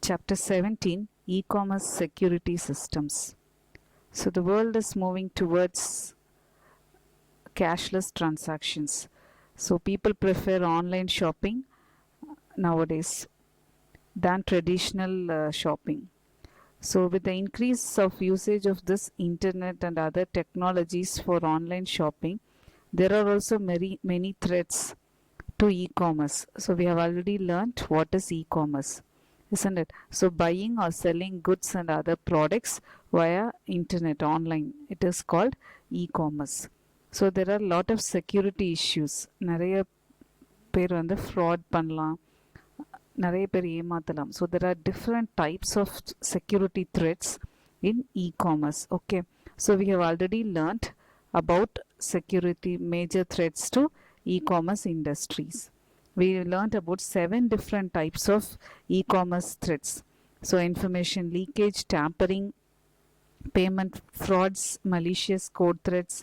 Chapter 17, E-commerce Security Systems. So the world is moving towards cashless transactions. So people prefer online shopping nowadays than traditional shopping. So with the increase of usage of this internet and other technologies for online shopping, there are also many threats to e-commerce. So we have already learned what is e-commerce, isn't it? So buying or selling goods and other products via internet online, it is called e-commerce. So there are a lot of security issues. நிறைய பேர் வந்து fraud பண்ணலாம், நிறைய பேர் ஏமாத்தலாம். So there are different types of security threats in e-commerce. Okay, so we have already learned about security major threats to e-commerce industries. We learned about 7 different types of e-commerce threats. So information leakage, tampering, payment frauds, malicious code threats,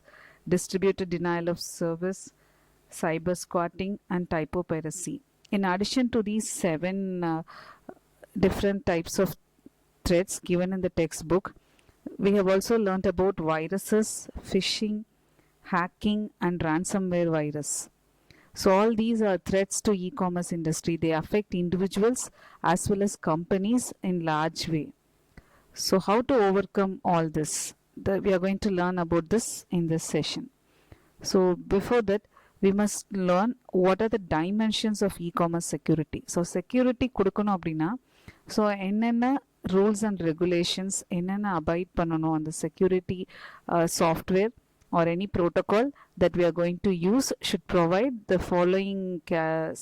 distributor denial of service, cyber squatting, and typopiracy. In addition to these 7 different types of threats given in the textbook, we have also learnt about viruses, phishing, hacking, and ransomware virus. So all these are threats to e-commerce industry. They affect individuals as well as companies in large way. So how to overcome all this? We are going to learn about this in this session. So before that, we must learn what are the dimensions of e-commerce security. So security கொடுக்கணும் அப்படின்னா so என்னென்ன rules and regulations என்னென்ன abide பண்ணணும் அந்த security software or any protocol that we are going to use should provide the following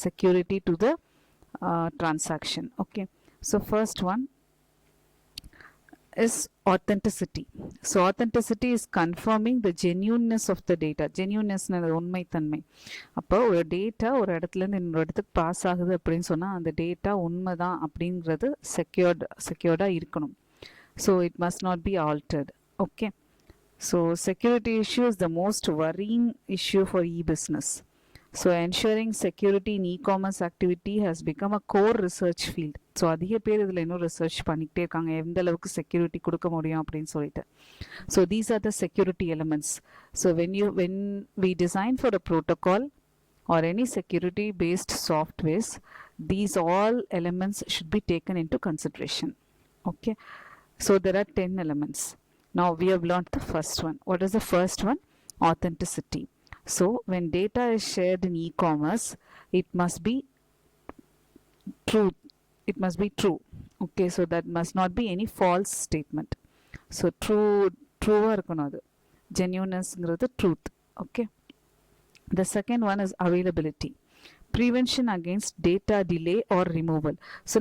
security to the transaction. Okay, so first one is authenticity. So authenticity is confirming the genuineness of the data. Genuineness உண்மை தன்மை. அப்போ ஒரு data ஒரு இடத்துலேருந்து இன்னொரு இடத்துக்கு pass ஆகுது அப்படின்னு சொன்னால் அந்த டேட்டா உண்மை தான் அப்படிங்கிறது செக்யூர்டாக இருக்கணும். So it must not be altered. Okay, so security issue is the most worrying issue for e-business. So ensuring security in e-commerce activity has become a core research field. So அதிக பேர் இதில் இன்னும் research பண்ணிக்கிட்டே இருக்காங்க எந்த அளவுக்கு security கொடுக்க முடியும் அப்படின்னு சொல்லிட்டு. So these are the security elements. So when we design for a protocol or any security based softwares, these all elements should be taken into consideration. Okay, so there are 10 elements. Now we have learned the first one. What is the first one? Authenticity. So when data is shared in e-commerce, it must be true. It must be true. Okay, so that must not be any false statement. So true இருக்கணும் அது. Genuinenessங்கிறது truth. Okay. The second one is availability. Prevention against data delay or removal. So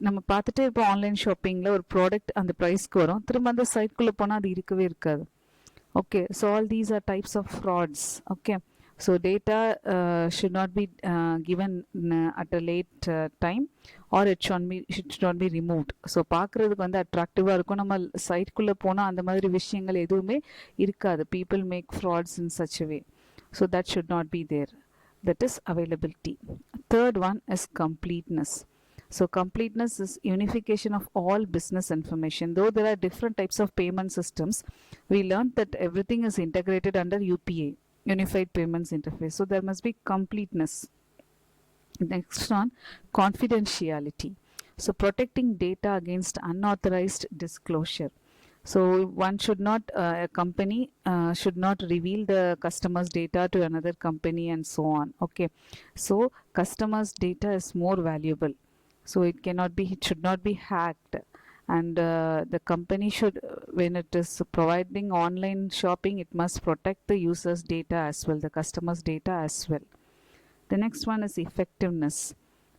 நம்ம பார்த்துட்டு இப்போ online ஷாப்பிங்கில் ஒரு product அந்த ப்ரைஸ்க்கு வரும், திரும்ப அந்த சைட்குள்ளே போனால் அது இருக்கவே இருக்காது. Okay, so all these are types of frauds. Okay, so data should not be given at a late time or it should not be removed. So பார்க்குறதுக்கு வந்து அட்ராக்டிவாக இருக்கும், நம்ம சைட்குள்ளே போனால் அந்த மாதிரி விஷயங்கள் எதுவுமே இருக்காது. People make frauds in such a way. So that should not be there. That is availability. Third one is completeness. So completeness is unification of all business information. Though there are different types of payment systems, we learned that everything is integrated under UPA, Unified Payments Interface. So there must be completeness. Next one, confidentiality. So protecting data against unauthorized disclosure. So one should not, a company should not reveal the customer's data to another company and so on. Okay, so customer's data is more valuable. So it should not be hacked. And the company should, when it is providing online shopping, it must protect the user's data as well, the customer's data as well. The next one is effectiveness.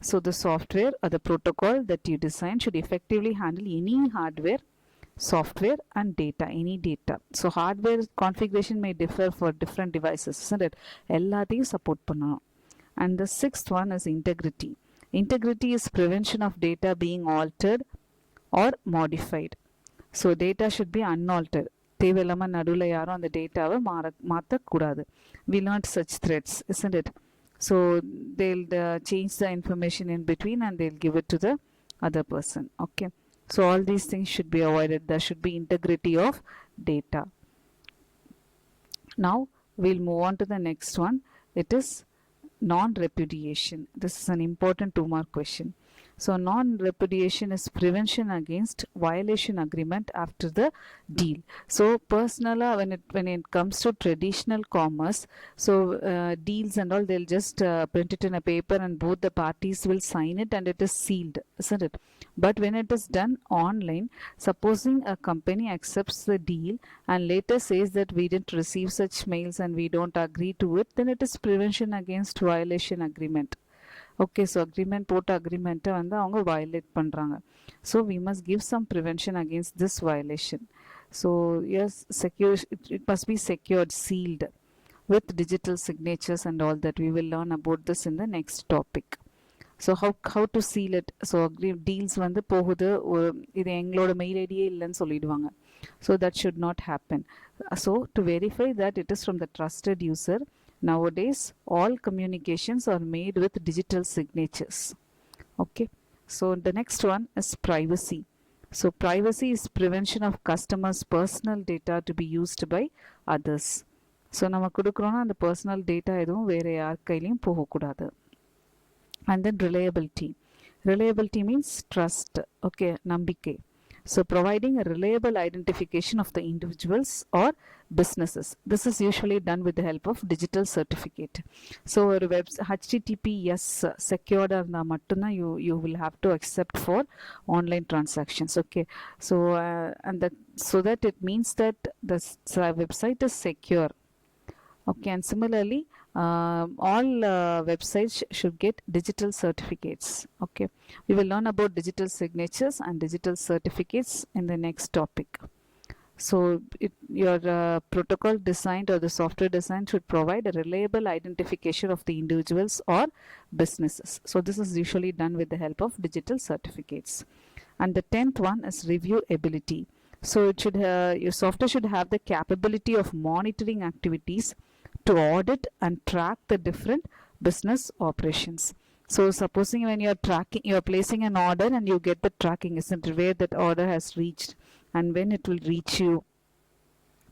So the software or the protocol that you design should effectively handle any hardware, software and data, any data. So hardware configuration may differ for different devices, isn't it? எல்லாத்தையும் support பண்ணணும். And the sixth one is integrity. Integrity is prevention of data being altered or modified. So data should be unaltered. தேவையில்லாமல் நடுவில் யாரும் அந்த டேட்டாவை மாற்றக்கூடாது. We learned such threats, isn't it? So they'll change the information in between and they'll give it to the other person. Okay, so all these things should be avoided. There should be integrity of data. Now we'll move on to the next one. It is non-repudiation. This is an important 2-mark question. So non-repudiation is prevention against violation agreement after the deal. So personally, when it comes to traditional commerce, so deals and all, they'll just print it in a paper and both the parties will sign it and it is sealed, isn't it? But when it is done online, supposing a company accepts the deal and later says that we didn't receive such mails and we don't agree to it, then it is prevention against violation agreement. Okay, so agreement போட்ட agreement வந்து அவங்க violate பண்றாங்க. So we must give some prevention against this violation. So yes, secure, it must be secured, sealed with digital signatures and all that. We will learn about this in the next topic. So how to seal it? So deals வந்து போகுது, இது எங்களோட mail ஐடியே இல்லைன்னு சொல்லிடுவாங்க. So that should not happen. So to verify that it is from the trusted user, nowadays all communications are made with digital signatures. Okay, so the next one is privacy. So privacy is prevention of customers' personal data to be used by others. So நம்ம கொடுக்குறோன்னா அந்த personal data எதுவும் வேற யார் கையிலையும் போகக்கூடாது. And then reliability. Reliability means trust. Okay, நம்பிக்கை. So providing a reliable identification of the individuals or businesses. This is usually done with the help of digital certificate. So ஒரு HTTPS secured இருந்தா மட்டும்தான் you will have to accept for online transactions. Okay, so and that, so that it means that the website is secure. Okay, and similarly all websites should get digital certificates. Okay, we will learn about digital signatures and digital certificates in the next topic. So your protocol designed or the software design should provide a reliable identification of the individuals or businesses. So this is usually done with the help of digital certificates. And the 10th one is reviewability. So it should your software should have the capability of monitoring activities to audit and track the different business operations. So supposing when you're placing an order and you get the tracking, isn't it, where that order has reached and when it will reach you,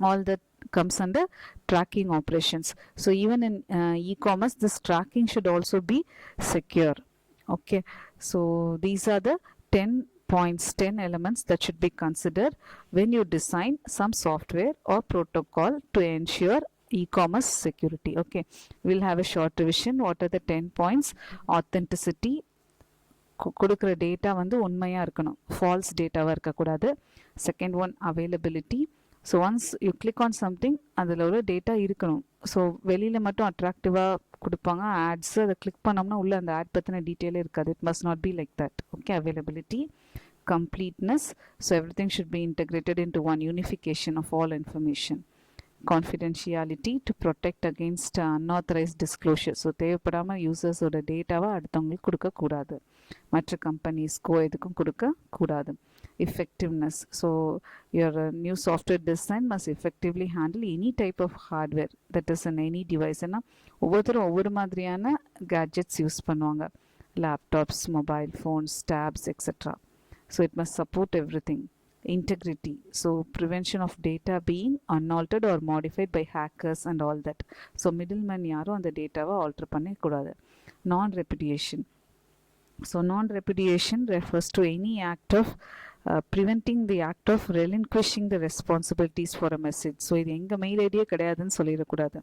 all that comes under tracking operations. So even in e-commerce, this tracking should also be secure. Okay, so these are the 10 points, 10 elements that should be considered when you design some software or protocol to ensure e-commerce security. Okay, we'll have a short revision. What are the 10 points? Authenticity, கொடுக்குற data வந்து உண்மையா இருக்கணும், falls டேட்டாவா இருக்கக்கூடாது. Second one availability. So once you click on something அதில் ஒரு data இருக்கணும். So வெளியில் மட்டும் அட்ராக்டிவாக கொடுப்பாங்க ஆட்ஸ், அதை கிளிக் பண்ணோம்னா உள்ள அந்த ஆட் பற்றின டீட்டெயிலே இருக்காது. It must not be like that. Okay, availability. Completeness, so everything should be integrated into one unification of all information. Confidentiality, to protect against unauthorized disclosure. So தேவைப்படாமல் யூசர்ஸோட டேட்டாவை அடுத்தவங்களுக்கு கொடுக்கக்கூடாது, மற்ற கம்பெனிஸ்க்கோ எதுக்கும் கொடுக்கக்கூடாது. Effectiveness, so your new software design must effectively handle any type of hardware that is in any device. ஏன்னா ஒவ்வொருத்தரும் ஒவ்வொரு மாதிரியான கேட்ஜெட்ஸ் யூஸ் பண்ணுவாங்க, laptops, mobile phones, tabs etcetera. So it must support everything. Integrity, so prevention of data being unaltered or modified by hackers and all that. So middleman யாரும் அந்த டேட்டாவை alter பண்ணக்கூடாது. Non-repudiation, so non-repudiation refers to any act of preventing the act of relinquishing the responsibilities for a message. So இது எங்க mail ஐடியே கிடையாதுன்னு சொல்லிடக்கூடாது.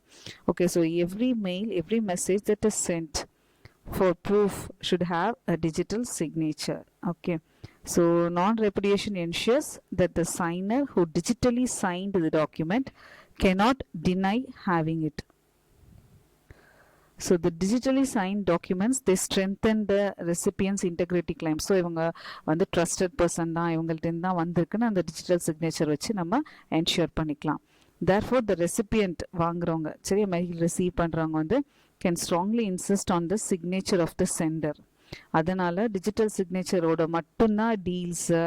Okay, so every mail, every message that is sent for proof should have a digital signature. Okay, so non-repudiation ensures that the signer who digitally signed the document cannot deny having it. So the digitally signed documents, they strengthen the recipient's integrity claim. So இவங்க வந்து trusted person தான், இவங்கள்ட்ட தான் வந்திருக்குன்னு அந்த digital signature வச்சு நம்ம ensure பண்ணிக்கலாம். Therefore the recipient வாங்குறவங்க, சரி, மெயில் ரிசீவ் பண்ணுறவங்க வந்து can strongly insist on the signature of the sender. அதனால டிஜிட்டல் சிக்னேச்சரோட மட்டும்தான் டீல்ஸு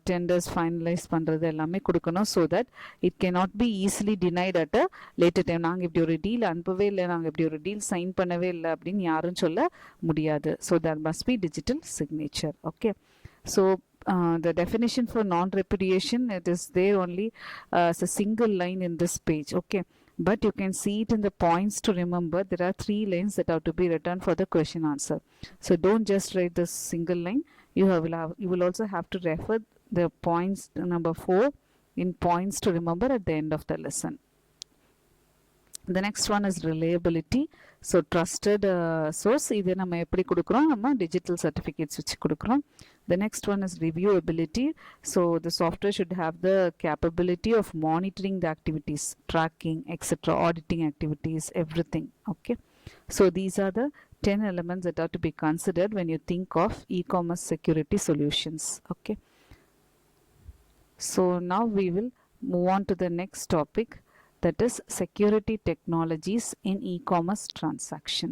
டெண்டர்ஸ் ஃபைனலைஸ் பண்ணுறது எல்லாமே கொடுக்கணும். So that it cannot be easily denied at a later time. நாங்கள் இப்படி ஒரு டீல் அனுப்பவே இல்லை, நாங்கள் இப்படி ஒரு டீல் சைன் பண்ணவே இல்லை அப்படின்னு யாரும் சொல்ல முடியாது. So that must be digital signature. Okay, so the definition for non-repudiation, it is there only as a single line in this page. Okay, but you can see it in the points to remember. There are 3 lines that have to be written for the question answer. So don't just write this single line. You will also have to refer the points number 4 in points to remember at the end of the lesson. The next one is reliability. So trusted source, இது நம்ம எப்படி கொடுக்குறோம், நம்ம digital certificates வச்சு கொடுக்குறோம். The next one is reviewability. So the software should have the capability of monitoring the activities, tracking, etc., auditing activities, everything. Okay, so these are the 10 elements that are to be considered when you think of e-commerce security solutions. Okay, so now we will move on to the next topic, that is security technologies in e-commerce transaction.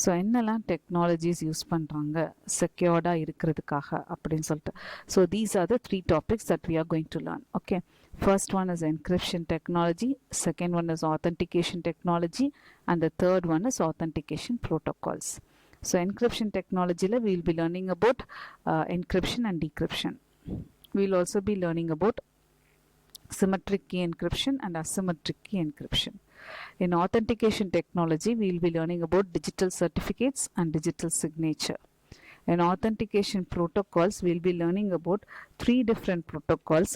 So என்னெல்லாம் technologies use பண்ணுறாங்க செக்யூர்டாக இருக்கிறதுக்காக அப்படின்னு சொல்லிட்டு. So these are the 3 topics that we are going to learn. Okay, first one is encryption technology, second one is authentication technology, and the third one is authentication protocols. So encryption டெக்னாலஜியில் we will be learning about encryption and decryption. We will also be learning about symmetric key encryption and asymmetric key encryption. In authentication technology, we will be learning about digital certificates and digital signature. In authentication protocols, we will be learning about 3 different protocols.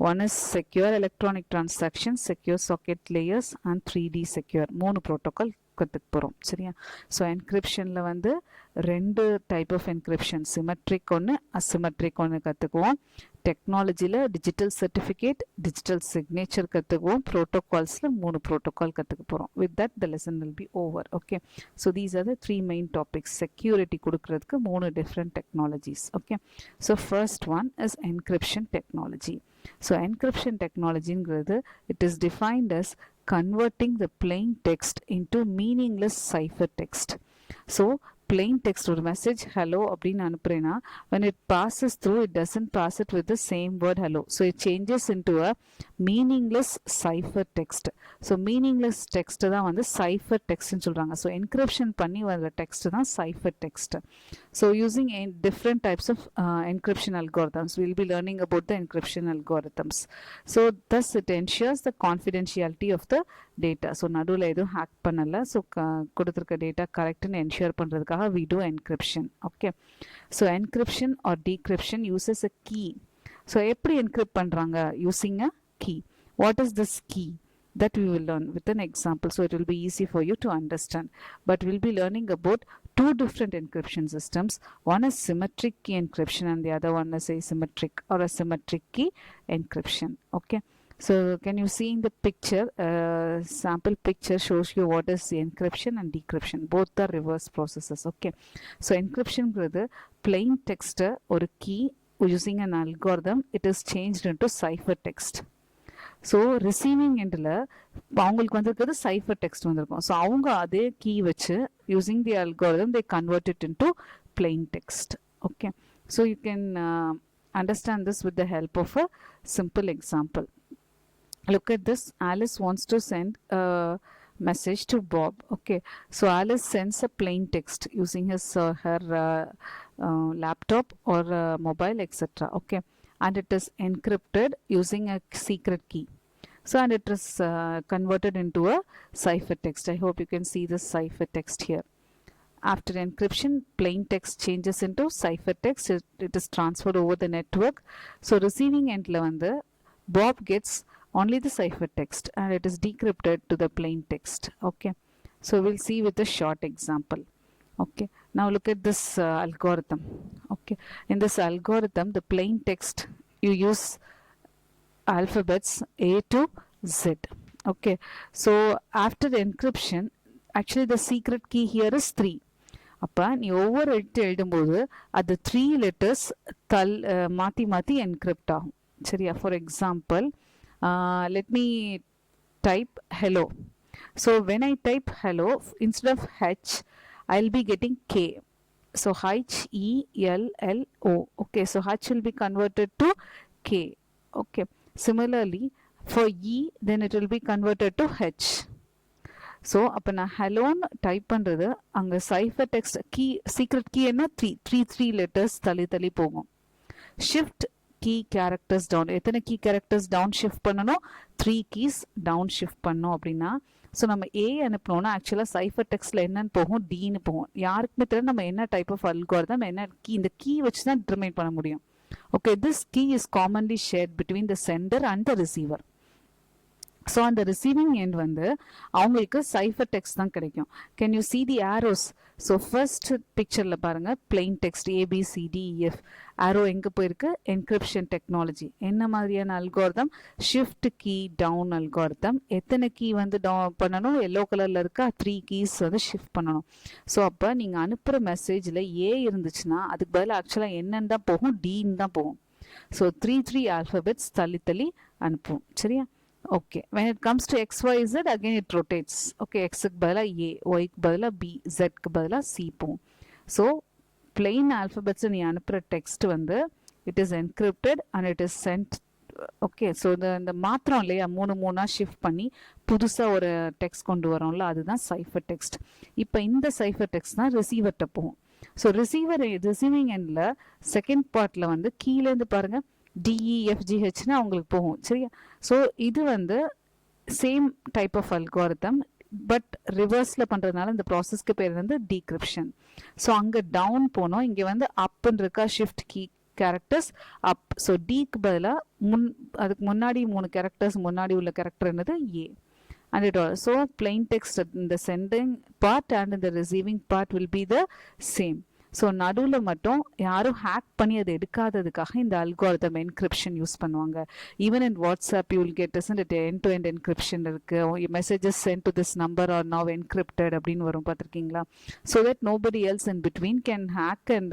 One is secure electronic transactions, secure socket layers, and 3D secure. 3 protocol கற்றுக்க போகிறோம். சரியா? So என்கிரிப்ஷனில் வந்து 2 type of encryption, symmetric ஒன்று, asymmetric ஒன்று கற்றுக்குவோம். டெக்னாலஜியில் digital certificate, digital signature கற்றுக்குவோம். ப்ரோட்டோகால்ஸில் 3 ப்ரோட்டோகால் கற்றுக்க போகிறோம். With that the lesson will be over. Okay, so these are the 3 main topics. Security கொடுக்கறதுக்கு 3 different technologies. Okay, so first one is encryption technology. So encryption டெக்னாலஜிங்கிறது it is defined as converting the plain text into meaningless cipher text. So plain text, ஒரு message hello அப்படின்னு அனுப்புறேன்னா when it passes through, it doesn't pass it with the same word hello, so it changes into a meaningless cipher text. So meaningless text தான் வந்து cipher text ன்னு சொல்றாங்க. So encryption பண்ணி வர text தான் cipher text. So using different types of encryption algorithms, we will be learning about the encryption algorithms. So thus it ensures the confidentiality of the data. So நடுவில் எதுவும் hack பண்ணல, so கொடுத்துருக்க data கரெக்ட்னு ensure பண்ணுறதுக்காக we do encryption. Okay, so encryption or decryption uses a key. So எப்படி encrypt பண்றாங்க? Using a key. What is this key? That we will learn with an example, so it will be easy for you to understand. But we'll be learning about 2 different encryption systems. One is symmetric key encryption and the other one is asymmetric or asymmetric key encryption. Okay, so can you see in the picture, sample picture shows you what is the encryption and decryption. Both are reverse processes. Okay, so encryption is plain text or key using an algorithm. It is changed into cipher text. So receiving எண்டில் அவங்களுக்கு வந்திருக்கிறது cipher text வந்திருக்கும். So அவங்க அதே key வச்சு using the algorithm they convert it into plain text. Okay, so you can understand this with the help of a simple example. Look at this. Alice wants to send a message to Bob. Okay, so Alice sends a plain text using her laptop or mobile, etc. Okay, and it is encrypted using a secret key. So and it is converted into a cipher text. I hope you can see this cipher text here. After encryption, plain text changes into cipher text. It is transferred over the network. So receiving end la vandu Bob gets only the cipher text and it is decrypted to the plain text. Okay, so we'll see with a short example. Okay, now look at this algorithm. Okay, in this algorithm the plain text you use alphabets A to Z. Okay, so after encryption, actually the secret key here is 3. அப்போ நீ ஒவ்வொரு எழுதும்போது அது 3 letters மாற்றி மாற்றி encrypt ஆகும். சரியா? For example, let me type hello. So when I type hello, instead of H, I'll be getting K. So HELLO. Okay, so H will be converted to K. Okay, similarly for E, then it will be converted to H. ஸோ அப்போ நான் ஹலோன்னு type பண்ணுறது அங்கே cipher text key secret key என்ன three letters தள்ளி போகும். Shift key characters down, எத்தனை கீ கேரக்டர்ஸ் டவுன் ஷிஃப்ட் பண்ணணும்? 3 கீஸ் டவுன் ஷிஃப்ட் பண்ணோம் அப்படின்னா, ஸோ நம்ம ஏ அனுப்பினோன்னா ஆக்சுவலாக சைஃபர் டெக்ஸ்ட்டில் என்னன்னு போகும்? டின்னு போகும். யாருக்குமே தெரியல நம்ம என்ன டைப் ஆஃப் அல்காரிதம், என்ன கீ, இந்த கீ வச்சு தான் டிட்டர்மைன் பண்ண முடியும். Okay, this key is commonly shared between the sender and the receiver. So அந்த ரிசீவிங் எண்ட் வந்து அவங்களுக்கு சைஃபர் டெக்ஸ்ட் தான் கிடைக்கும். Can you see the arrows? So first பிக்சரில் பாருங்கள், பிளெயின் டெக்ஸ்ட் ABCDEF. ஆரோ எங்கே போயிருக்கு? Encryption technology. என்ன மாதிரியான algorithm? Shift key down algorithm. எத்தனை கீ வந்து டவுன் பண்ணணும்? எல்லோ கலரில் இருக்கா 3 கீஸ் வந்து ஷிஃப்ட் பண்ணணும். ஸோ அப்போ நீங்கள் அனுப்புகிற மெசேஜில் ஏ இருந்துச்சுன்னா அதுக்கு பதிலாக ஆக்சுவலாக என்னன்னு தான் போகும்? டின்னு தான் போகும். ஸோ 3 ஆல்ஃபபெட்ஸ் தள்ளி அனுப்பும். சரியா? Okay, when it comes to XYZ, again it rotates. Okay, X க்கு பதிலா A, Y க்கு பதிலா B, Z க்கு பதிலா C போகும். So plain alphabets நீ அனுப்புற டெக்ஸ்ட் வந்து it is encrypted and it is sent. Okay, so இந்த மாத்திரம் இல்லையா, மூணா ஷிஃப்ட் பண்ணி புதுசாக ஒரு டெக்ஸ்ட் கொண்டு வரோம்ல, அதுதான் சைஃபர் டெக்ஸ்ட். இப்போ இந்த சைஃபர் டெக்ஸ்ட் தான் ரிசீவர்கிட்ட போகும். ஸோ ரிசீவிங் எண்டில் செகண்ட் பார்ட்டில் வந்து கீழேருந்து பாருங்கள் DEFGHன்னு அவங்களுக்கு போகும். சரியா? ஸோ இது வந்து same type of algorithm, but ரிவர்ஸில் பண்ணுறதுனால இந்த ப்ராசஸ்க்கு பேர் வந்து டீக்ரிப்ஷன். ஸோ அங்கே டவுன் போனோம், இங்கே வந்து அப்புன்னு இருக்கா, ஷிஃப்ட் கீ கேரக்டர்ஸ் அப். ஸோ டிக்கு பதிலாக அதுக்கு முன்னாடி 3 கேரக்டர்ஸ் முன்னாடி உள்ள கேரக்டர் என்னது? ஏ. And it also plain text in the sending part and in the receiving part will be the same. So நடுவில் மட்டும் யாரும் ஹேக் பண்ணி அதை எடுக்காததுக்காக இந்த அல்காரிதம் என்கிரிப்ஷன் யூஸ் பண்ணுவாங்க. Even in WhatsApp you will get end to end encryption இருக்குது. Messages sent to this number are now encrypted அப்படின்னு வரும், பார்த்துருக்கீங்களா? So that nobody else in between can hack and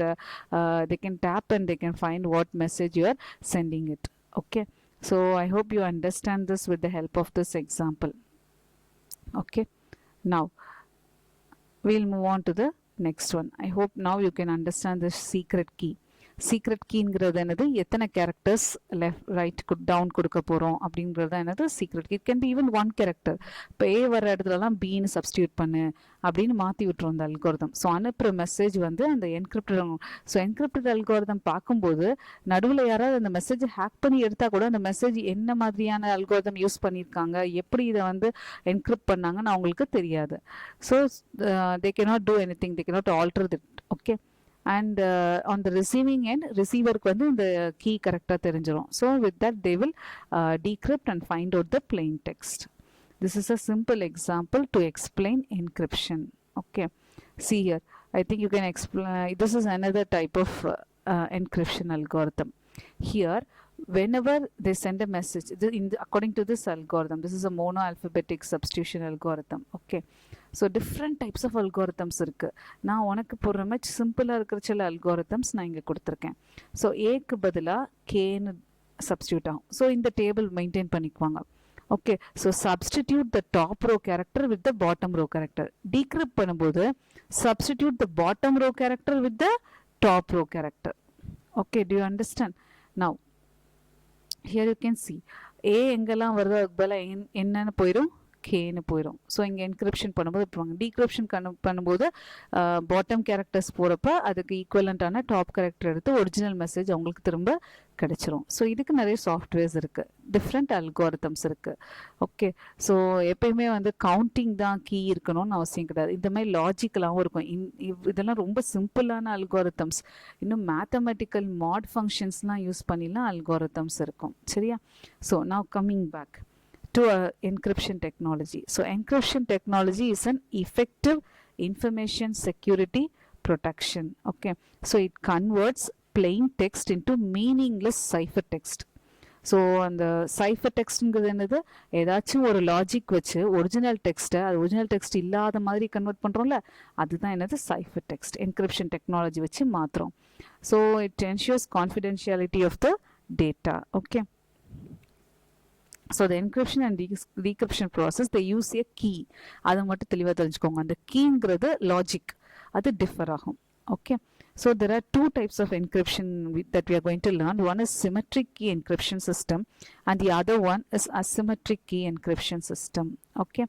they can tap and they can find what message you are sending it. Okay, so I hope you understand this with the help of this example. Okay, now we'll move on to the next one. I hope now you can understand the secret key. Secret கீங்கிறது என்னது? எத்தனை characters left write down கொடுக்க போகிறோம் அப்படிங்கிறது என்னது? Secret key. It can be even 1 character. இப்போ A வர இடத்துலலாம் பின்னு சப்ஸ்டியூட் பண்ணு அப்படின்னு மாற்றி விட்டுரும் அந்த அல்காரிதம். ஸோ அனுப்புகிற மெசேஜ் வந்து அந்த என்கிரிப்டட். ஸோ என்கிரிப்டட் அல்காரிதம் பார்க்கும்போது நடுவில் யாராவது அந்த மெசேஜை ஹேக் பண்ணி எடுத்தால் கூட அந்த மெசேஜ் என்ன மாதிரியான அல்காரிதம் யூஸ் பண்ணியிருக்காங்க, எப்படி இதை வந்து என்கிரிப்ட் பண்ணாங்கன்னு அவங்களுக்கு தெரியாது. So they cannot do anything, they cannot alter it. Okay, and on the receiving end, receiverக்கு வந்து இந்த key கரெக்டாக தெரிஞ்சிடும். So with that they will decrypt and find out the plain text. This is a simple example to explain encryption. Okay, see here, I think you can explain. This is another type of encryption algorithm. Here, whenever they send a message, according to this algorithm, this is a mono alphabetic substitution algorithm. Okay, so different types of algorithms இருக்குது. நான் உனக்கு போடுற மாதிரி சிம்பிளாக இருக்கிற சில algorithms நான் இங்கே கொடுத்துருக்கேன். ஸோ ஏக்கு பதிலாக கேன்னு சப்ஸ்டியூட் ஆகும். ஸோ இந்த டேபிள் மெயின்டைன் பண்ணிக்குவாங்க. Okay, so substitute the top row character with the bottom row character. Decrypt பண்ணும்போது substitute the bottom row character with the top row character. Okay, do you understand? Now here you can see A எங்கெல்லாம் வருதோ அதுக்கு பதிலாக என்னன்னு போயிடும், கேன்னு போயிடும். So இங்கே encryption பண்ணும்போது போவாங்க. டீக்ரிப்ஷன் பண்ணும்போது பாட்டம் கேரக்டர்ஸ் போகிறப்ப அதுக்கு ஈக்குவலண்ட்டான டாப் கேரக்டர் எடுத்து ஒரிஜினல் மெசேஜ் அவங்களுக்கு திரும்ப கிடச்சிரும். ஸோ இதுக்கு நிறைய சாஃப்ட்வேர்ஸ் இருக்குது, டிஃப்ரெண்ட் அல்காரிதம்ஸ் இருக்குது. ஓகே, ஸோ எப்பயுமே வந்து கவுண்டிங் தான் கீ இருக்கணும்னு அவசியம் கிடையாது. இந்த மாதிரி லாஜிக்கலாகவும் இருக்கும். இதெல்லாம் ரொம்ப சிம்பிளான அல்காரிதம்ஸ். இன்னும் மேத்தமெட்டிக்கல் மாட் ஃபங்க்ஷன்ஸ்லாம் யூஸ் பண்ணிலாம் அல்காரிதம்ஸ் இருக்கும். சரியா? So now coming back to encryption technology. So encryption technology is an effective information security protection. Okay, so it converts plain text into meaningless cipher text. So அந்த cipher டெக்ஸ்ட்ங்கிறது என்னது? ஏதாச்சும் ஒரு logic வச்சு original டெக்ஸ்ட்டை அது original text இல்லாத மாதிரி convert பண்ணுறோம்ல, அதுதான் என்னது? Cipher text. என்கிரிப்ஷன் டெக்னாலஜி வச்சு மாத்திரம். So it ensures confidentiality of the data. Okay, so the encryption and decryption process they use a key. அதை மட்டும் தெளிவாக தெரிஞ்சுக்கோங்க. அந்த கீங்கிறது லாஜிக், அது டிஃபர் ஆகும். Okay, so there are two types of encryption that we are going to learn. One is symmetric key encryption system and the other one is asymmetric key encryption system. Okay,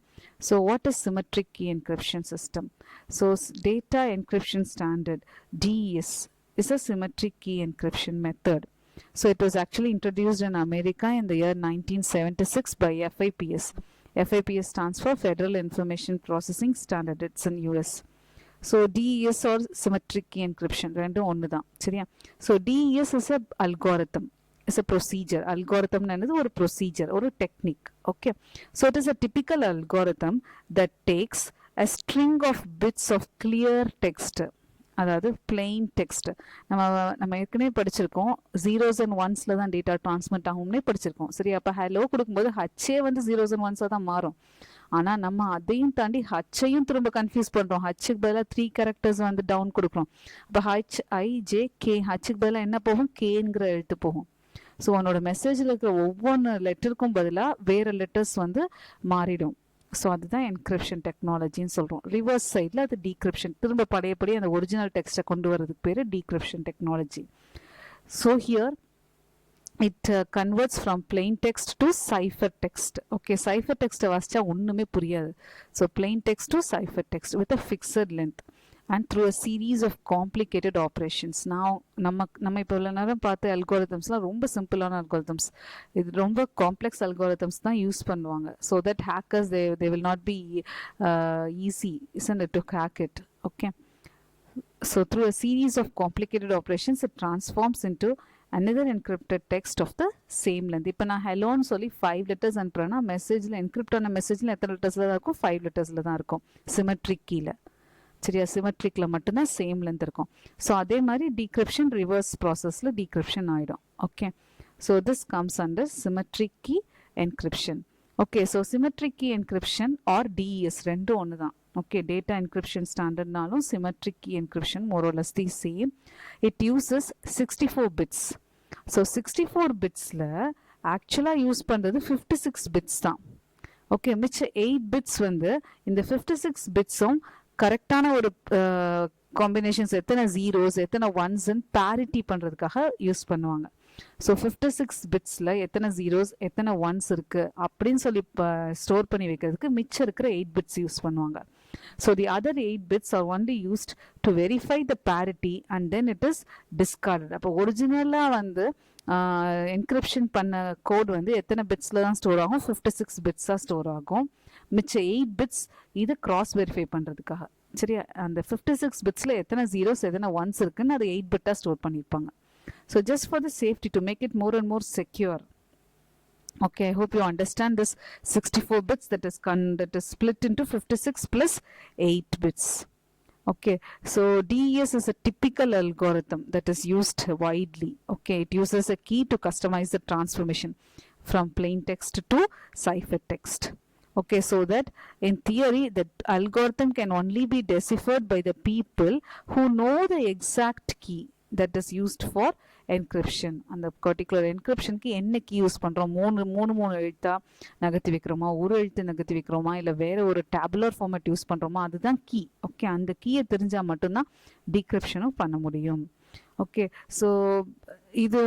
so what is symmetric key encryption system? So data encryption standard DES is a symmetric key encryption method. So it was actually introduced in America in the year 1976 by FIPS. FIPS stands for Federal Information Processing Standard. It's in US. So DES or symmetric key encryption ரெண்டும் ஒன்று தான் சரியா. So DES is a algorithm, is a procedure. algorithm என்னது ஒரு procedure, ஒரு technique. Okay, so it is a typical algorithm that takes a string of bits of clear text, அதாவது plain text. நம்ம ஏற்கனவே படிச்சிருக்கோம், ஜீரோஸ் அண்ட் ஒன்ஸில் தான் data transmit ஆகும்னே படிச்சிருக்கோம் சரி. அப்போ ஹலோ கொடுக்கும்போது ஹச்சே வந்து ஜீரோஸ் அண்ட் ஒன்ஸாக தான் மாறும். ஆனால் நம்ம அதையும் தாண்டி ஹச்சையும் திரும்ப கன்ஃபியூஸ் பண்ணுறோம். ஹச்சுக்கு பதிலாக 3 கேரக்டர்ஸ் வந்து டவுன் கொடுக்குறோம். அப்போ HIJK, ஹச்சுக்கு பதிலாக என்ன போகும், கேங்கிற எழுத்து போகும். ஸோ உன்னோட மெசேஜில் இருக்கிற ஒவ்வொன்று லெட்டருக்கும் பதிலாக வேறு லெட்டர்ஸ் வந்து மாறிடும். ஸோ அதுதான் என்கிரிப்ஷன் டெக்னாலஜின்னு சொல்கிறோம். ரிவர்ஸ் சைடில் அது டீக்ரிப்ஷன், திரும்ப படையப்படி அந்த ஒரிஜினல் டெக்ஸ்ட்டை கொண்டு வரதுக்கு பேர் decryption technology. So here it converts from plain text to cipher text. Okay, cipher text வாசிச்சா ஒண்ணுமே புரியாது. So plain text to cipher text with a fixed length and through a series of complicated operations. Now நம்ம இப்போ இவ்வளோ நேரம் பார்த்த அல்கோரிதம்ஸ்லாம் ரொம்ப சிம்பிளான algorithms. இது ரொம்ப காம்ப்ளெக்ஸ் அல்கோரிதம்ஸ் தான் யூஸ் பண்ணுவாங்க. So that hackers they will not be easy, isn't it, to hack it. Okay, so through a series of complicated operations it transforms into another encrypted text of the same length. இப்போ நான் ஹெலோன்னு சொல்லி 5 letters அனுப்புறேன்னா மெசேஜில் encrypt ஆன மெசேஜில் எத்தனை லெட்டர்ஸில் தான் இருக்கும், 5 லெட்டர்ஸில் தான் இருக்கும் சிமெட்ரிக் கீழே சரியா. சிமெட்ரிக்கில் மட்டும்தான் சேம் லென்த் இருக்கும். ஸோ அதே மாதிரி டீக்ரிப்ஷன் ரிவர்ஸ் ப்ராசஸில் டீக்ரிப்ஷன் ஆகிடும். Okay, so this comes under symmetric key encryption. Okay, so symmetric key encryption or DES ரெண்டும் ஒன்று தான். Okay, data encryption standard நாலும் symmetric key encryption more or less the same. It uses 64 bits. So 64 bitsல actually use பண்றது 56 bits தான். Okay, மிச்ச 8 bits வந்து இந்த 56 bitsம் கரெக்டான ஒரு காம்பினேஷன்ஸ், எத்தனை ஜீரோஸ் எத்தனை ஒன்ஸ்ன்னு பேரிட்டி பண்ணுறதுக்காக யூஸ் பண்ணுவாங்க. ஸோ 56 பிட்ஸில் எத்தனை ஜீரோஸ் எத்தனை ஒன்ஸ் இருக்குது அப்படின்னு சொல்லி ஸ்டோர் பண்ணி வைக்கிறதுக்கு மிச்சம் இருக்கிற 8 bits யூஸ் பண்ணுவாங்க. So the other 8 bits R only used to verify the parity and then it is discarded. அப்போ ஒரிஜினலாக வந்து என்கிரிப்ஷன் பண்ண கோட் வந்து எத்தனை பிட்ஸில் தான் ஸ்டோர் ஆகும், 56 பிட்ஸாக ஸ்டோர் ஆகும். மிச்ச 8 bits இது கிராஸ் வெரிஃபை பண்ணுறதுக்காக சரியா. அந்த 56 bitsல எத்தனை ஜீரோஸ் எத்தனை ஒன்ஸ் இருக்குன்னு அது 8 bit ஸ்டோர் பண்ணியிருப்பாங்க. So just for the safety, to make it more and more secure. Okay, I hope you understand this 64 bits that is split into 56 plus 8 bits. Okay, so DES is a typical algorithm that is used widely. Okay, it uses a key to customize the transformation from plain text to cipher text. Okay, so that in theory the algorithm can only be deciphered by the people who know the exact key that is used for encryption. அந்த particular என்கிரிப்ஷனுக்கு என்ன key use பண்ணுறோம், மூணு எழுத்தா நகர்த்தி வைக்கிறோமா, ஒரு எழுத்து நகர்த்தி வைக்கிறோமா, இல்லை வேறு ஒரு டேபுலர் ஃபார்மேட் யூஸ் பண்ணுறோமா, அதுதான் கீ. ஓகே, அந்த கீயை தெரிஞ்சால் மட்டும்தான் டீக்ரிப்ஷனும் பண்ண முடியும். ஓகே, ஸோ இது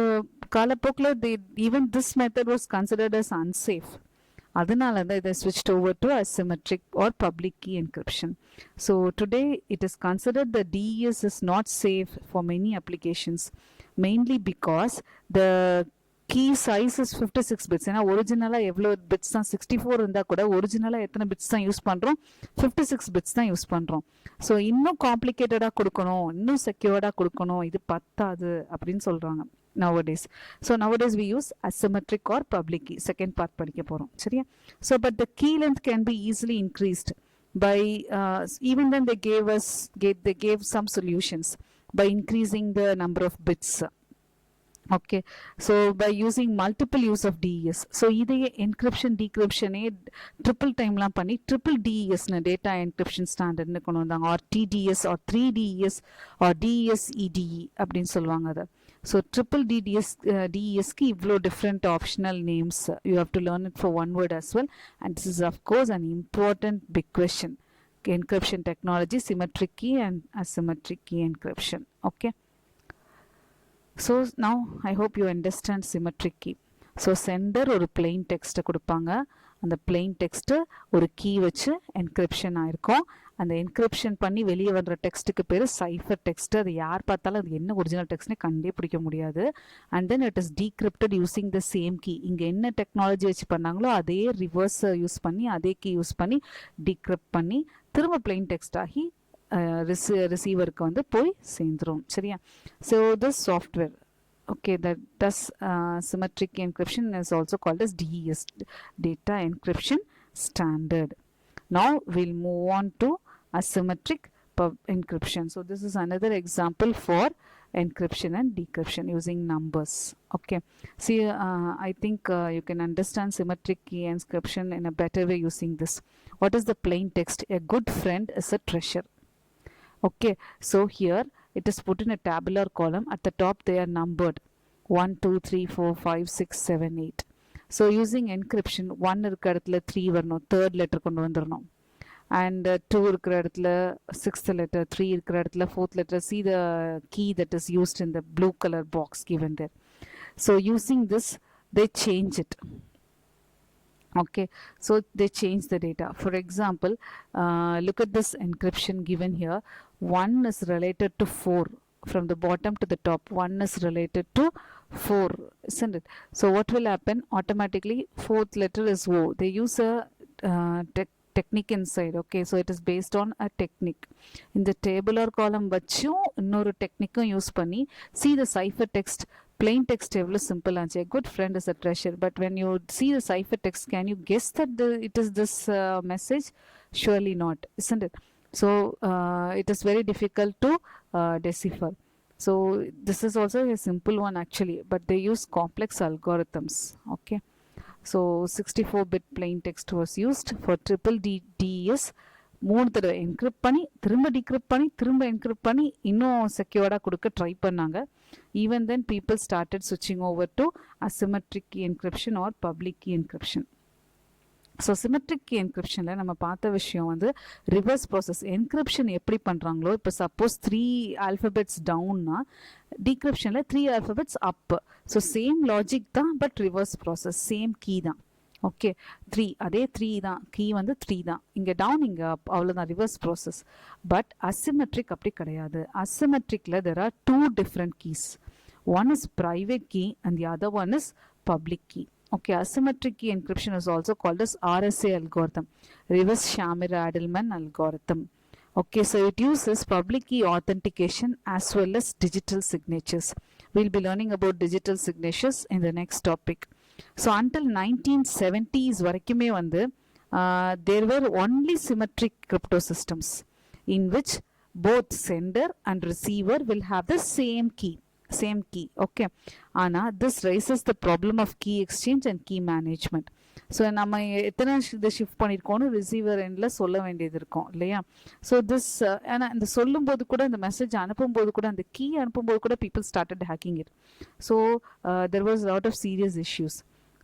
காலப்போக்கில் even this method was considered as unsafe. அதனால தான் இதை switched over to asymmetric or public key encryption. So today it is considered that DES is not safe for many applications, mainly because the key size is 56 bits. ஏன்னா ஒரிஜினலாக எவ்வளோ bits தான் 64 இருந்தால் கூட ஒரிஜினலாக எத்தனை பிட்ஸ் தான் யூஸ் பண்ணுறோம், 56 bits தான் யூஸ் பண்ணுறோம். ஸோ இன்னும் காம்ப்ளிகேட்டடாக கொடுக்கணும், இன்னும் செக்யூர்டாக கொடுக்கணும், இது பத்தாது அப்படின்னு சொல்கிறாங்க nowadays. So nowadays we use asymmetric or public key. Second part படிக்க போறோம் சரியா. So but the key length can be easily increased by even then they gave some solutions by increasing the number of bits. Okay, so by using multiple use of DES. So இதையே encryption decryption triple timeலாம் பண்ணி triple DES data encryption standard கொண்டு வந்தாங்க, or TDS or 3DES or DES-EDE அப்படின்னு சொல்லுவாங்க அதை. So triple DES க்கு இவ்வளோ different optional names. You have to learn it for one word as well, and this is of course an important big question. encryption technology, symmetric key and asymmetric key encryption. Okay, so now I hope you understand symmetric key. So sender ஒரு plain text கொடுப்பாங்க, அந்த plain text ஒரு key வச்சு encryption ஆயிருக்கும். அந்த encryption பண்ணி வெளியே வர்ற டெக்ஸ்ட்டுக்கு பேர் சைஃபர் டெக்ஸ்ட். அது யார் பார்த்தாலும் அது என்ன ஒரிஜினல் டெக்ஸ்ட்னே கண்டுபிடிக்க முடியாது. And then it is decrypted using the same key. இங்கே என்ன டெக்னாலஜி வச்சு பண்ணாங்களோ அதே ரிவர்ஸ் யூஸ் பண்ணி அதே கீ யூஸ் பண்ணி டீக்ரிப்ட் பண்ணி திரும்ப பிளெயின் டெக்ஸ்ட் ஆகி ரிசீவருக்கு வந்து போய் சேர்ந்துரும். சரியா? So this software, okay, that does symmetric encryption is also called as DES, data encryption standard. Now we'll move on to asymmetric encryption. So this is another example for encryption and decryption using numbers. Okay, see, I think you can understand symmetric key encryption in a better way using this. What is the plain text? A good friend is a treasure. Okay, so here it is put in a tabular column. At the top they are numbered 1 2 3 4 5 6 7 8. So using encryption, 1 இருக்கிற இடத்துல 3 வரணும், third letter கொண்டு வந்துடணும். And 2 இருக்கிற இடத்துல 6th letter, 3 இருக்கிற இடத்துல 4th letter. See the key that is used in the blue color box given there. So using this they change it. Okay, so they change the data. For example, look at this encryption given here. 1 is related to 4 from the bottom to the top. 1 is related to 4, isn't it? So what will happen? Automatically 4th letter is O. They use a technique inside. Okay, so it is based on a technique. In the tabular column vachum innoru technique use panni, see the cipher text. Plain text evlo simple aanche. A good friend is a treasure. But when you see the cipher text, can you guess that it is this message? Surely not, isn't it? So it is very difficult to decipher. So this is also a simple one actually, but they use complex algorithms. Okay, so 64-bit plain text was used for triple DES. 3 தடவை encrypt பண்ணி திரும்ப decrypt பண்ணி திரும்ப encrypt பண்ணி இன்னும் செக்யூர்டாக கொடுக்க try பண்ணாங்க. Even then people started ஸ்விட்சிங் over to asymmetric key encryption or public key encryption. So symmetric key என்கிரிப்ஷனில் நம்ம பார்த்த விஷயம் வந்து ரிவர்ஸ் ப்ராசஸ். என்கிரிப்ஷன் எப்படி பண்ணுறாங்களோ, இப்போ சப்போஸ் 3 ஆல்ஃபபெட்ஸ் டவுன்னா டிக்ரிப்ஷனில் 3 alphabets up. So same logic தான், but reverse process, same key தான். ஓகே, 3 அதே 3 தான், கீ வந்து 3 தான். இங்கே டவுன், இங்கே அப், அவ்வளோதான் ரிவர்ஸ் ப்ராசஸ். பட் அசிமெட்ரிக் அப்படி கிடையாது. அசிமெட்ரிக்கில் there are 2 different keys. One is private key and the other one is public key. Okay, asymmetric key encryption is also called as RSA algorithm, reverse Shamir-Adelman algorithm. Okay, so it uses public key authentication as well as digital signatures. We'll be learning about digital signatures in the next topic. So until 1970s varaikume vandu there were only symmetric crypto systems in which both sender and receiver will have the same key. Okay, ஆனா this raises the problem of key exchange and key management. So நம்ம எத்தனை இதை shift பண்ணியிருக்கோன்னு receiver எண்டில் சொல்ல வேண்டியது இருக்கும் இல்லையா? So this, ஏன்னா இந்த சொல்லும்போது கூட, இந்த மெசேஜ் அனுப்பும்போது கூட, அந்த கீ அனுப்பும்போது கூட people started hacking it. So there was lot of serious issues.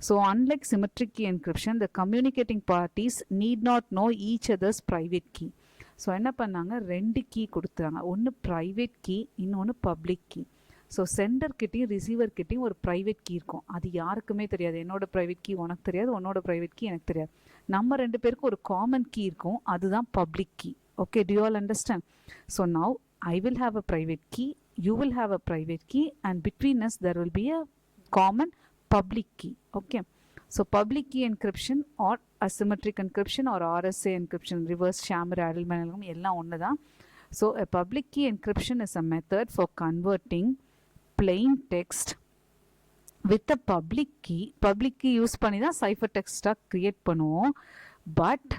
So unlike symmetric key encryption, the communicating parties need not know each other's private key. So என்ன பண்ணாங்க, 2 கீ கொடுத்தாங்க. ஒன்று ப்ரைவேட் கீ, இன்னொன்று public key. So சென்டர்கிட்டையும் ரிசீவர்கிட்டையும் ஒரு private key இருக்கும். அது யாருக்குமே தெரியாது. என்னோட ப்ரைவேட் கீ உனக்கு தெரியாது, உன்னோட ப்ரைவேட் கீ எனக்கு தெரியாது. நம்ம 2 பேருக்கும் ஒரு காமன் கீ இருக்கும், அதுதான் public key. Okay, do you all understand? So now I will have a private key, you will have a private key, and between us there will be a common public key. Okay, so public key encryption or asymmetric encryption or RSA encryption, reverse Shamir-Adelman எல்லாம் ஒன்று தான். So a public key encryption is a method for converting plain text with a public key use பண்ணி தான் cipher டெக்ஸ்டாக create பண்ணுவோம். But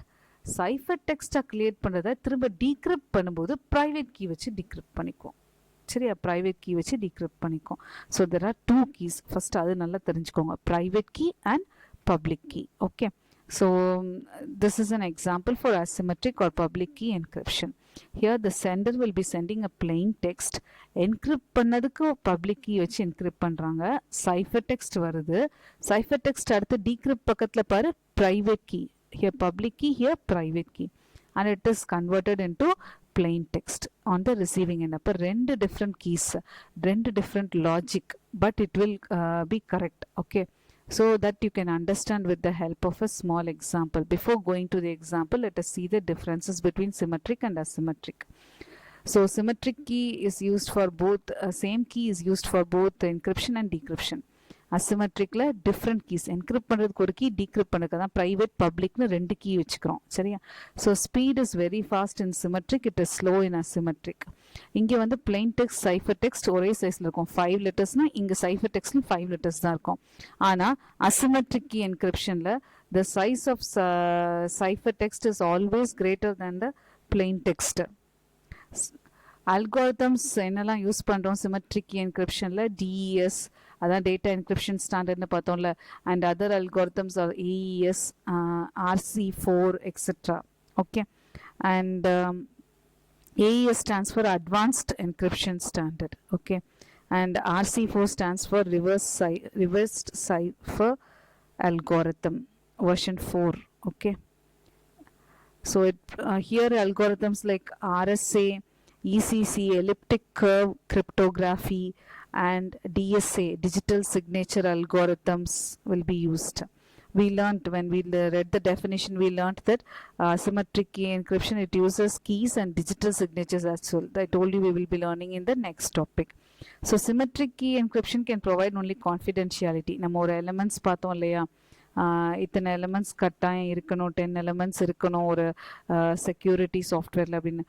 cipher டெக்ஸ்டாக create பண்ணுறதை திரும்ப decrypt பண்ணும்போது private key வச்சு டீக்ரிப்ட் பண்ணிக்குவோம். சரியா? ப்ரைவேட் கீ வச்சு டீக்ரிப்ட் பண்ணிக்குவோம். So there are 2 keys. First அது நல்லா தெரிஞ்சுக்கோங்க, private key and public key. Okay, so this is an example for asymmetric or public key encryption. Here the sender will be sending a plain text. Encrypt பண்ணதுக்கு public key வச்சு encrypt பண்ணுறாங்க. Cipher text வருது. Cipher text அடுத்து decrypt பக்கத்தில் பாரு private key. Here public key, here private key. and it is converted into plain text on the receiving end. அப்போ ரெண்டு different keys, ரெண்டு different logic, but it will be correct. Okay, so that you can understand with the help of a small example. Before going to the example, let us see the differences between symmetric and asymmetric. So symmetric key is used for both, same key is used for both encryption and decryption. அசிமெட்ரிக்கில் different keys, encrypt பண்ணுறதுக்கு ஒரு key, decrypt பண்ணுறதுக்கு தான் private பப்ளிக்னு ரெண்டு key வச்சுக்கிறோம். சரியா? So speed is very fast in symmetric, it is slow in asymmetric. இங்கே வந்து பிளைன் டெக்ஸ்ட், சைஃபர் டெக்ஸ்ட் ஒரே சைஸில் இருக்கும். 5 லெட்டர்ஸ்னால் இங்கே சைஃபர் டெக்ஸ்ட்லையும் 5 லெட்டர்ஸ் தான் இருக்கும். ஆனால் அசிமெட்ரிக் கீ என்கிரிப்ஷனில் the size of cipher text is always greater than the plain text. Algorithms என்னெல்லாம் யூஸ் பண்ணுறோம் சிமெட்ரிக் கீ என்கிரிப்ஷனில்? DES, அதான் டேட்டா என்கிரிப்ஷன் ஸ்டாண்டர்ட்னு பார்த்தோம்ல, and other algorithms are AES, RC4, etc. Okay, and AES stands for Advanced Encryption Standard. Okay, and RC4 stands for Reversed Cipher Algorithm version 4. Okay, so here algorithms like RSA, ECC, elliptic curve cryptography, and DSA, digital signature algorithms will be used. We learnt, when we read the definition, we learnt that symmetric key encryption, it uses keys and digital signatures as well. I told you we will be learning in the next topic. So symmetric key encryption can provide only confidentiality. நம்ம ஒரு elements பார்த்தோம் இல்லையா, இத்தனை elements கட்டாயம் இருக்கணும், 10 elements இருக்கணும் ஒரு security சாஃப்ட்வேரில் அப்படின்னு.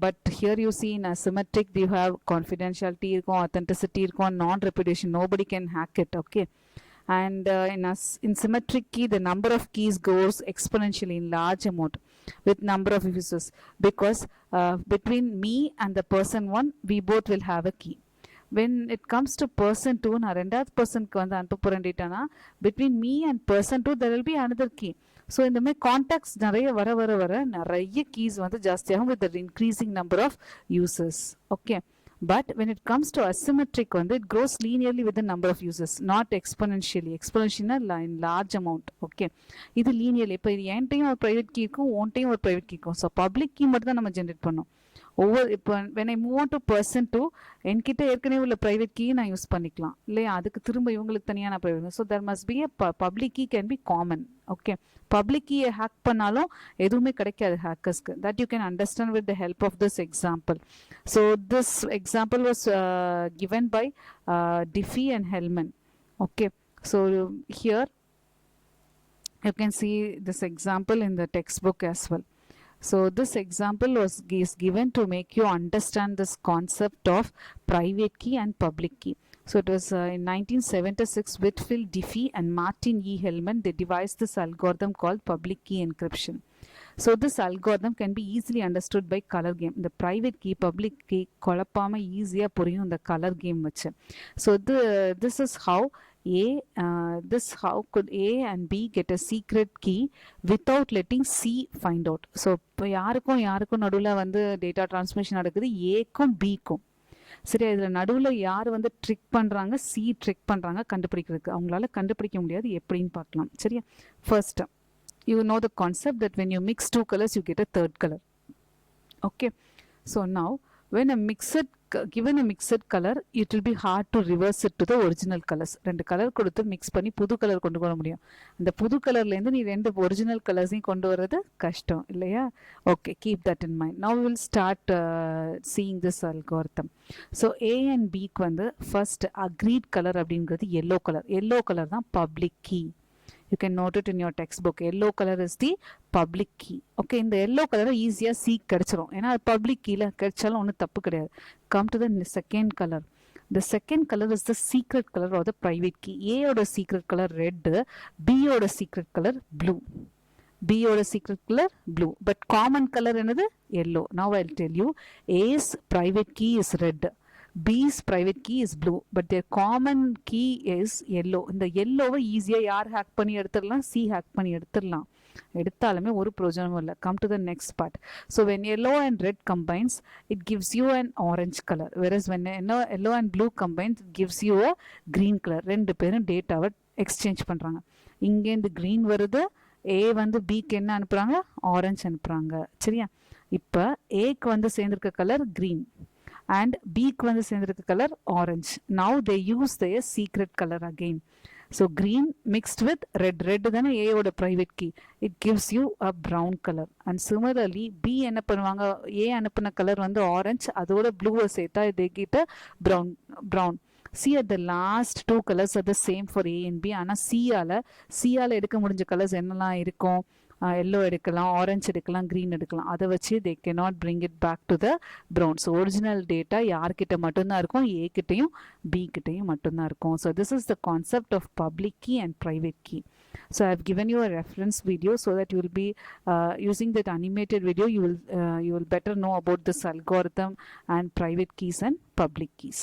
But here you see in asymmetric you have confidentiality இருக்கும், authenticity இருக்கும், non-repudiation, nobody can hack it. Okay, and in symmetric key the number of keys goes exponentially in large amount with number of users, because between me and the person 1 we both will have a key. When it comes to person 2, நான் ரெண்டாவது பர்சனுக்கு வந்து அனுப்ப போகிறேன் டேட்டானா, between me and person 2 there will be another key. So இந்த மாதிரி contacts நிறைய வர வர வர நிறைய கீஸ் வந்து ஜாஸ்தியாகும் with the increasing number of users. Okay, but when it comes to asymmetric வந்து it grows linearly with the number of users, not exponentially. exponentially in large amount. Okay, இது linearly. இப்போ என்கிட்டையும் ஒரு ப்ரைவேட் கீ இருக்கும், உன்ட்டையும் ஒரு private key இருக்கும். So public key மட்டும் தான் நம்ம ஜென்ரேட் பண்ணோம். ஒவ்வொரு இப்போ when I move on to person 2, என்கிட்ட ஏற்கனவே உள்ள ப்ரைவேட் கீ நான் யூஸ் பண்ணிக்கலாம் இல்லையா, அதுக்கு திரும்ப இவங்களுக்கு தனியாக நான் private. So there must be a public key can be common. Okay, public key hack பண்ணாலும் எதுவுமே கிடைக்காது ஹேக்கர்ஸ்க்கு. that you can understand with the help of this example. So this example was given by Diffie and Hellman. Okay, so here you can see this example in the textbook as well. So this example is given to make you understand this concept of private key and public key. So it was in 1976, Whitfield Diffie and Martin E. Hellman, they devised this algorithm called public key encryption. So this algorithm can be easily understood by color game. The private key, public key குழப்பாம ஈஸியாக புரியும் இந்த colour game வச்சு. So this is how how could A and B get a secret key without letting C find out. So இப்போ யாருக்கும் நடுவில் வந்து data transmission நடக்குது, ஏக்கும் பிக்கும். சரியா, இதில் நடுவில் யார் வந்து ட்ரிக் பண்ணுறாங்க, சி ட்ரிக் பண்ணுறாங்க கண்டுபிடிக்கிறதுக்கு. அவங்களால கண்டுபிடிக்க முடியாது, எப்படின்னு பார்க்கலாம். சரியா, first you know the concept that when you mix two colors you get a third color. Okay, so now when given a mixed color, it will be hard to reverse it to the original colors. ரெண்டு colour கொடுத்து mix பண்ணி புது colour கொண்டு வர முடியும். அந்த புது கலர்லேருந்து நீ ரெண்டு ஒரிஜினல் கலர்ஸையும் கொண்டு வர்றது கஷ்டம் இல்லையா? Okay, keep that in mind. Now we will start seeing this algorithm. So A and Bக்கு வந்து first agreed color அப்படிங்கிறது yellow color. Yellow color தான் public key. You can note it in your textbook. Yellow color is the public key. Okay, இந்த yellow color ஈஸியாக C கிடைச்சிரும், ஏன்னா public keyல கிடைச்சாலும் ஒன்றும் தப்பு கிடையாது. Come to the second color. The second color is the secret color or the private key. A ஓட secret color red, B ஓட secret color blue. B ஓட secret color blue, but common color என்னது? Yellow. Now I'll tell you, A's private key is red, B's private key is blue, but their common key is yellow. இந்த yellowவை ஈஸியாக யார் hack பண்ணி எடுத்துடலாம்? C hack பண்ணி எடுத்தாலுமே ஒரு பிரயோஜனமும் இல்லை. Come to the next part. So when yellow and red combines, it gives you an orange color, whereas when yellow and blue combines, it gives you a green color. ரெண்டு பேரும் டேட்டாவை exchange பண்ணுறாங்க. இங்கேருந்து green வருது, ஏ வந்து பிக்கு என்ன அனுப்புகிறாங்க, ஆரஞ்சு அனுப்புகிறாங்க. சரியா? இப்போ ஏக்கு வந்து சேர்ந்துருக்க கலர் க்ரீன் அண்ட் பிக்கு வந்து சேர்ந்துருக்க colour orange. Now they use their secret colour again. So green mixed with red. Red தானே ஏயோட private key. It gives you a brown colour. And similarly B என்ன பண்ணுவாங்க, ஏ அனுப்பின கலர் வந்து ஆரஞ்சு, அதோட ப்ளூவை சேர்த்தா they get a brown. See at the last two colors are the same for A and B. ஆனால் சியால் எடுக்க முடிஞ்ச கலர்ஸ் என்னெல்லாம் இருக்கும், எல்லோ எடுக்கலாம், ஆரஞ்சு எடுக்கலாம், க்ரீன் எடுக்கலாம். அதை வச்சு they cannot bring it back to the brown. So original data யார்கிட்ட மட்டும்தான் இருக்கும், ஏ கிட்டையும் பி கிட்டையும் மட்டும்தான் இருக்கும். So this is the concept of public key and private key. So I have given you a reference video so that you will be using that animated video, you will better know about this algorithm and private keys and public keys.